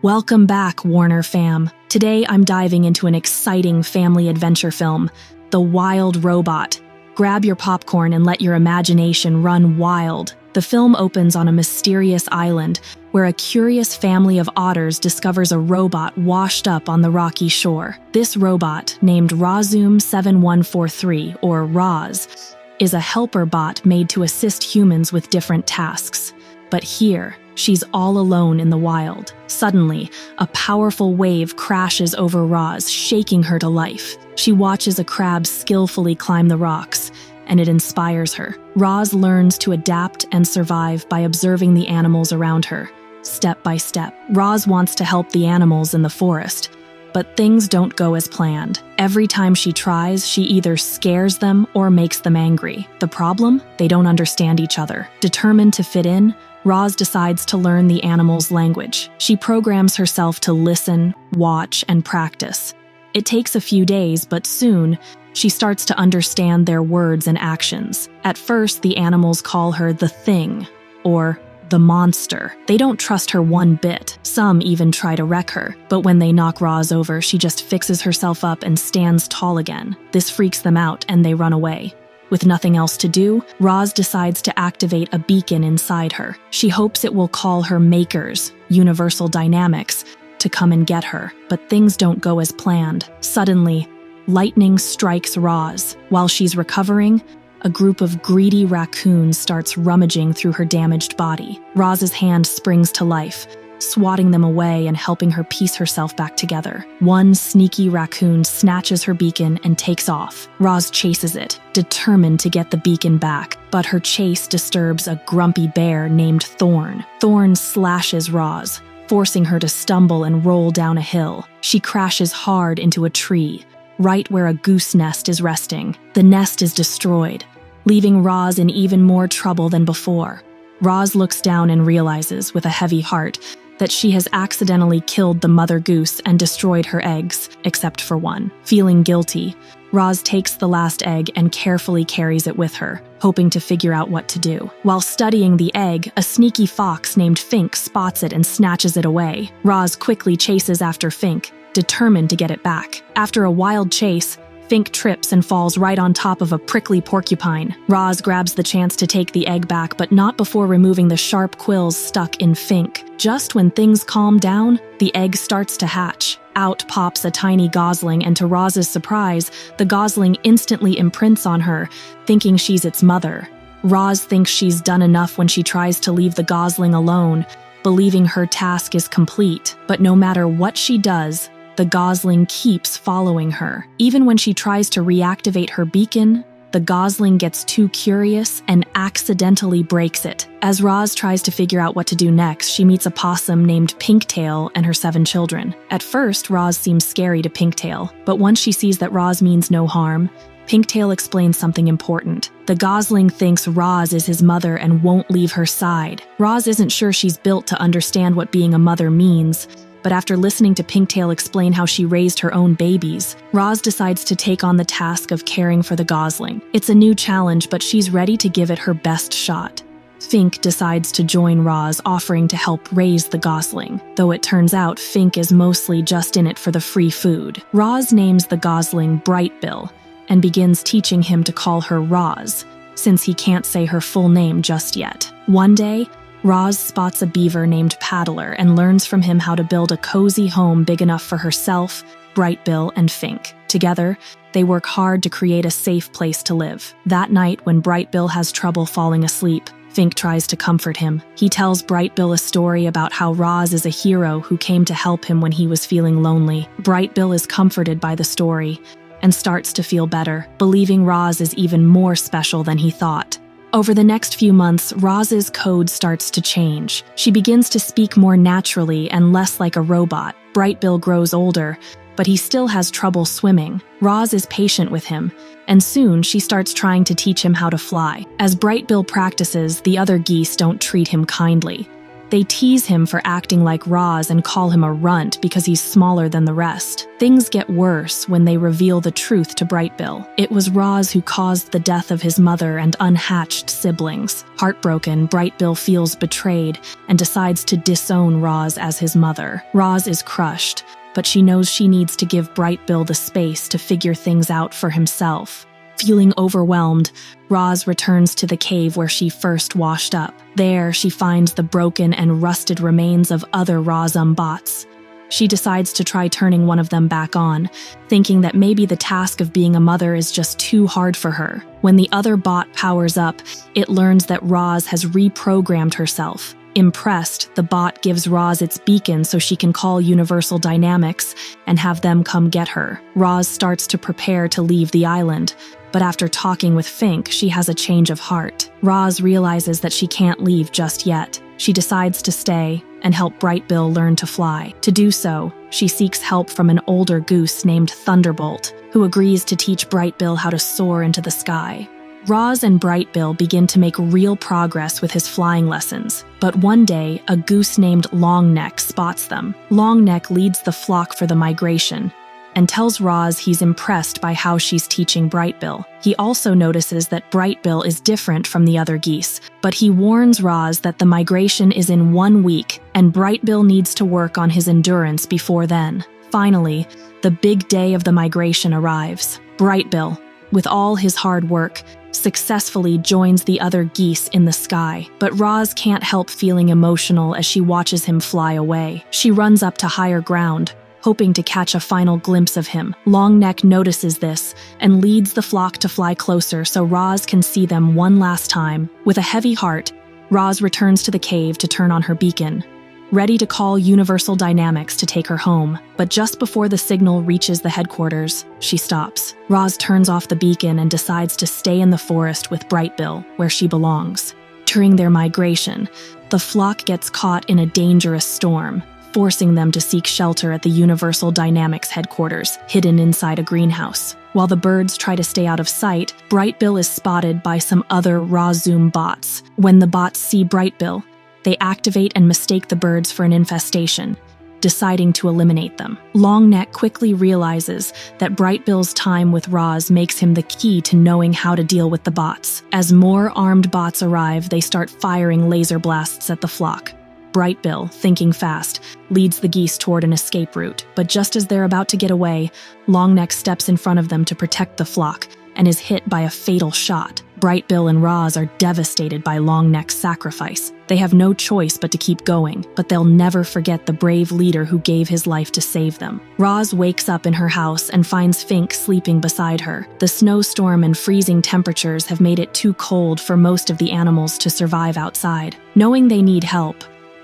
Welcome back, Warner fam. Today I'm diving into an exciting family adventure film, The Wild Robot. Grab your popcorn and let your imagination run wild. The film opens on a mysterious island where a curious family of otters discovers a robot washed up on the rocky shore. This robot, named Razum 7143, or Roz, is a helper bot made to assist humans with different tasks. But here, she's all alone in the wild. Suddenly, a powerful wave crashes over Roz, shaking her to life. She watches a crab skillfully climb the rocks, and it inspires her. Roz learns to adapt and survive by observing the animals around her, step by step. Roz wants to help the animals in the forest, but things don't go as planned. Every time she tries, she either scares them or makes them angry. The problem? They don't understand each other. Determined to fit in, Roz decides to learn the animals' language. She programs herself to listen, watch, and practice. It takes a few days, but soon, she starts to understand their words and actions. At first, the animals call her the Thing, or the Monster. They don't trust her one bit. Some even try to wreck her. But when they knock Roz over, she just fixes herself up and stands tall again. This freaks them out, and they run away. With nothing else to do, Roz decides to activate a beacon inside her. She hopes it will call her makers, Universal Dynamics, to come and get her. But things don't go as planned. Suddenly, lightning strikes Roz. While she's recovering, a group of greedy raccoons starts rummaging through her damaged body. Roz's hand springs to life, swatting them away and helping her piece herself back together. One sneaky raccoon snatches her beacon and takes off. Roz chases it, determined to get the beacon back, but her chase disturbs a grumpy bear named Thorn. Thorn slashes Roz, forcing her to stumble and roll down a hill. She crashes hard into a tree, right where a goose nest is resting. The nest is destroyed, leaving Roz in even more trouble than before. Roz looks down and realizes, with a heavy heart, that she has accidentally killed the mother goose and destroyed her eggs, except for one. Feeling guilty, Roz takes the last egg and carefully carries it with her, hoping to figure out what to do. While studying the egg, a sneaky fox named Fink spots it and snatches it away. Roz quickly chases after Fink, determined to get it back. After a wild chase, Fink trips and falls right on top of a prickly porcupine. Roz grabs the chance to take the egg back, but not before removing the sharp quills stuck in Fink. Just when things calm down, the egg starts to hatch. Out pops a tiny gosling, and to Roz's surprise, the gosling instantly imprints on her, thinking she's its mother. Roz thinks she's done enough when she tries to leave the gosling alone, believing her task is complete. But no matter what she does, the gosling keeps following her. Even when she tries to reactivate her beacon, the gosling gets too curious and accidentally breaks it. As Roz tries to figure out what to do next, she meets a possum named Pinktail and her 7 children. At first, Roz seems scary to Pinktail, but once she sees that Roz means no harm, Pinktail explains something important. The gosling thinks Roz is his mother and won't leave her side. Roz isn't sure she's built to understand what being a mother means, but after listening to Pinktail explain how she raised her own babies, Roz decides to take on the task of caring for the gosling. It's a new challenge, but she's ready to give it her best shot. Fink decides to join Roz, offering to help raise the gosling, though it turns out Fink is mostly just in it for the free food. Roz names the gosling Brightbill and begins teaching him to call her Roz, since he can't say her full name just yet. One day, Roz spots a beaver named Paddler and learns from him how to build a cozy home big enough for herself, Brightbill, and Fink. Together, they work hard to create a safe place to live. That night, when Brightbill has trouble falling asleep, Fink tries to comfort him. He tells Brightbill a story about how Roz is a hero who came to help him when he was feeling lonely. Brightbill is comforted by the story and starts to feel better, believing Roz is even more special than he thought. Over the next few months, Roz's code starts to change. She begins to speak more naturally and less like a robot. Brightbill grows older, but he still has trouble swimming. Roz is patient with him, and soon she starts trying to teach him how to fly. As Brightbill practices, the other geese don't treat him kindly. They tease him for acting like Roz and call him a runt because he's smaller than the rest. Things get worse when they reveal the truth to Brightbill. It was Roz who caused the death of his mother and unhatched siblings. Heartbroken, Brightbill feels betrayed and decides to disown Roz as his mother. Roz is crushed, but she knows she needs to give Brightbill the space to figure things out for himself. Feeling overwhelmed, Roz returns to the cave where she first washed up. There, she finds the broken and rusted remains of other Rozum bots. She decides to try turning one of them back on, thinking that maybe the task of being a mother is just too hard for her. When the other bot powers up, it learns that Roz has reprogrammed herself. Impressed, the bot gives Roz its beacon so she can call Universal Dynamics and have them come get her. Roz starts to prepare to leave the island, but after talking with Fink, she has a change of heart. Roz realizes that she can't leave just yet. She decides to stay and help Brightbill learn to fly. To do so, she seeks help from an older goose named Thunderbolt, who agrees to teach Brightbill how to soar into the sky. Roz and Brightbill begin to make real progress with his flying lessons, but one day, a goose named Longneck spots them. Longneck leads the flock for the migration and tells Roz he's impressed by how she's teaching Brightbill. He also notices that Brightbill is different from the other geese, but he warns Roz that the migration is in 1 week and Brightbill needs to work on his endurance before then. Finally, the big day of the migration arrives. Brightbill, with all his hard work, successfully joins the other geese in the sky, but Roz can't help feeling emotional as she watches him fly away. She runs up to higher ground, hoping to catch a final glimpse of him. Longneck notices this and leads the flock to fly closer so Roz can see them one last time. With a heavy heart, Roz returns to the cave to turn on her beacon, ready to call Universal Dynamics to take her home. But just before the signal reaches the headquarters, she stops. Roz turns off the beacon and decides to stay in the forest with Brightbill, where she belongs. During their migration, the flock gets caught in a dangerous storm, forcing them to seek shelter at the Universal Dynamics headquarters, hidden inside a greenhouse. While the birds try to stay out of sight, Brightbill is spotted by some other Rozum bots. When the bots see Brightbill, they activate and mistake the birds for an infestation, deciding to eliminate them. Longneck quickly realizes that Brightbill's time with Roz makes him the key to knowing how to deal with the bots. As more armed bots arrive, they start firing laser blasts at the flock. Brightbill, thinking fast, leads the geese toward an escape route, but just as they're about to get away, Longneck steps in front of them to protect the flock and is hit by a fatal shot. Brightbill and Roz are devastated by Longneck's sacrifice. They have no choice but to keep going, but they'll never forget the brave leader who gave his life to save them. Roz wakes up in her house and finds Fink sleeping beside her. The snowstorm and freezing temperatures have made it too cold for most of the animals to survive outside. Knowing they need help,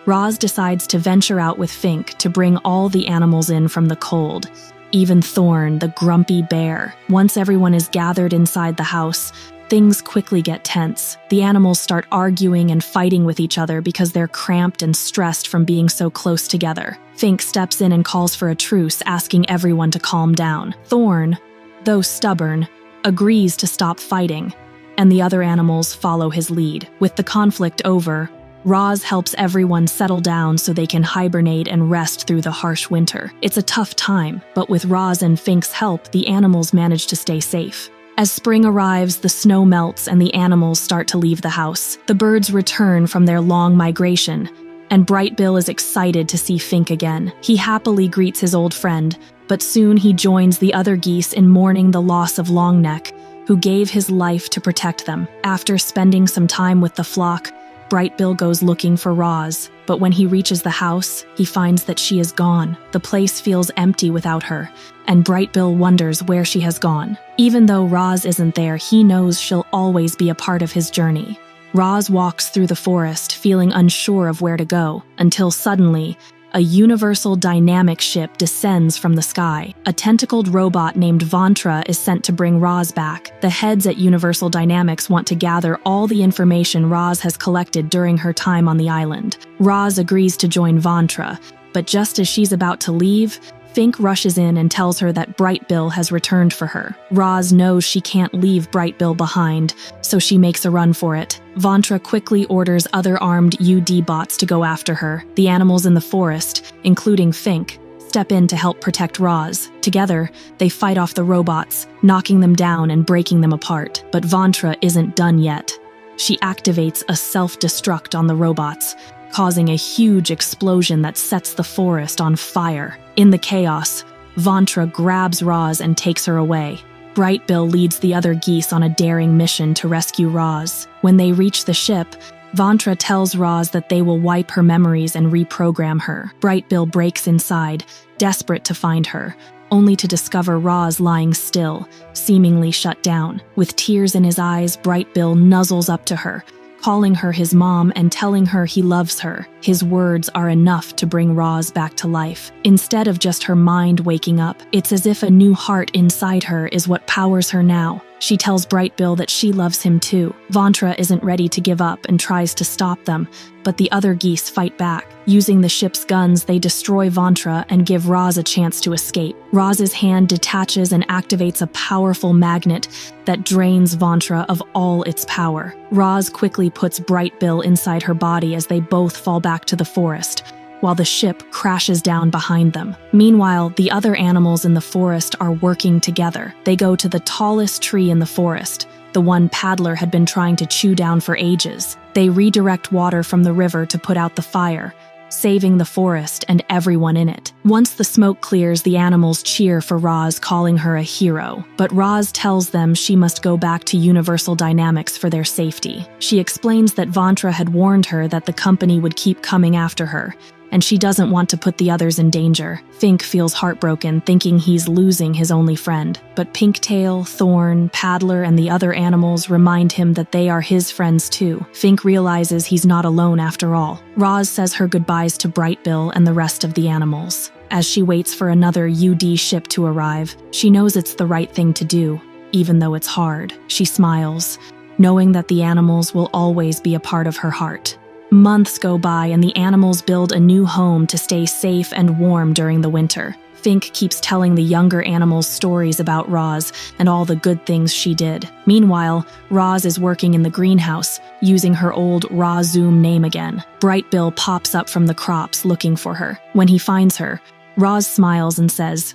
Roz decides to venture out with Fink to bring all the animals in from the cold, even Thorn, the grumpy bear. Once everyone is gathered inside the house, things quickly get tense. The animals start arguing and fighting with each other because they're cramped and stressed from being so close together. Fink steps in and calls for a truce, asking everyone to calm down. Thorn, though stubborn, agrees to stop fighting, and the other animals follow his lead. With the conflict over, Roz helps everyone settle down so they can hibernate and rest through the harsh winter. It's a tough time, but with Roz and Fink's help, the animals manage to stay safe. As spring arrives, the snow melts and the animals start to leave the house. The birds return from their long migration, and Brightbill is excited to see Fink again. He happily greets his old friend, but soon he joins the other geese in mourning the loss of Longneck, who gave his life to protect them. After spending some time with the flock, Brightbill goes looking for Roz, but when he reaches the house, he finds that she is gone. The place feels empty without her, and Brightbill wonders where she has gone. Even though Roz isn't there, he knows she'll always be a part of his journey. Roz walks through the forest, feeling unsure of where to go, until suddenly, a Universal Dynamic ship descends from the sky. A tentacled robot named Vantra is sent to bring Roz back. The heads at Universal Dynamics want to gather all the information Roz has collected during her time on the island. Roz agrees to join Vantra, but just as she's about to leave, Fink rushes in and tells her that Bright Bill has returned for her. Roz knows she can't leave Bright Bill behind, so she makes a run for it. Vantra quickly orders other armed UD bots to go after her. The animals in the forest, including Fink, step in to help protect Roz. Together, they fight off the robots, knocking them down and breaking them apart. But Vantra isn't done yet. She activates a self-destruct on the robots, causing a huge explosion that sets the forest on fire. In the chaos, Vantra grabs Roz and takes her away. Bright Bill leads the other geese on a daring mission to rescue Roz. When they reach the ship, Vantra tells Roz that they will wipe her memories and reprogram her. Bright Bill breaks inside, desperate to find her, only to discover Roz lying still, seemingly shut down. With tears in his eyes, Bright Bill nuzzles up to her, calling her his mom and telling her he loves her. His words are enough to bring Roz back to life. Instead of just her mind waking up, it's as if a new heart inside her is what powers her now. She tells Bright Bill that she loves him too. Vantra isn't ready to give up and tries to stop them, but the other geese fight back. Using the ship's guns, they destroy Vantra and give Roz a chance to escape. Roz's hand detaches and activates a powerful magnet that drains Vantra of all its power. Roz quickly puts Bright Bill inside her body as they both fall back to the forest, while the ship crashes down behind them. Meanwhile, the other animals in the forest are working together. They go to the tallest tree in the forest, the one Paddler had been trying to chew down for ages. They redirect water from the river to put out the fire, saving the forest and everyone in it. Once the smoke clears, the animals cheer for Roz, calling her a hero. But Roz tells them she must go back to Universal Dynamics for their safety. She explains that Vantra had warned her that the company would keep coming after her, and she doesn't want to put the others in danger. Fink feels heartbroken, thinking he's losing his only friend. But Pinktail, Thorn, Paddler, and the other animals remind him that they are his friends too. Fink realizes he's not alone after all. Roz says her goodbyes to Bright Bill and the rest of the animals. As she waits for another UD ship to arrive, she knows it's the right thing to do, even though it's hard. She smiles, knowing that the animals will always be a part of her heart. Months go by and the animals build a new home to stay safe and warm during the winter. Fink keeps telling the younger animals stories about Roz and all the good things she did. Meanwhile, Roz is working in the greenhouse, using her old Zoom name again. Bright Bill pops up from the crops looking for her. When he finds her, Roz smiles and says,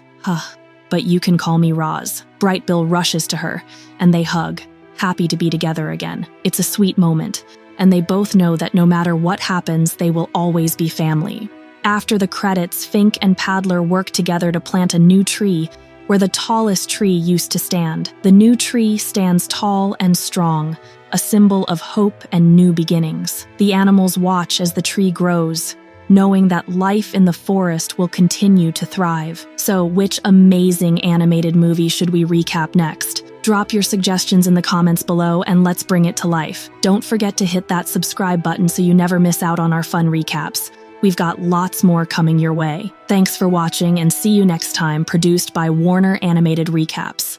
but you can call me Roz. Bright Bill rushes to her, and they hug, happy to be together again. It's a sweet moment, and they both know that no matter what happens, they will always be family. After the credits, Fink and Paddler work together to plant a new tree where the tallest tree used to stand. The new tree stands tall and strong, a symbol of hope and new beginnings. The animals watch as the tree grows, knowing that life in the forest will continue to thrive. So, which amazing animated movie should we recap next? Drop your suggestions in the comments below and let's bring it to life. Don't forget to hit that subscribe button so you never miss out on our fun recaps. We've got lots more coming your way. Thanks for watching and see you next time, produced by Warner Animated Recaps.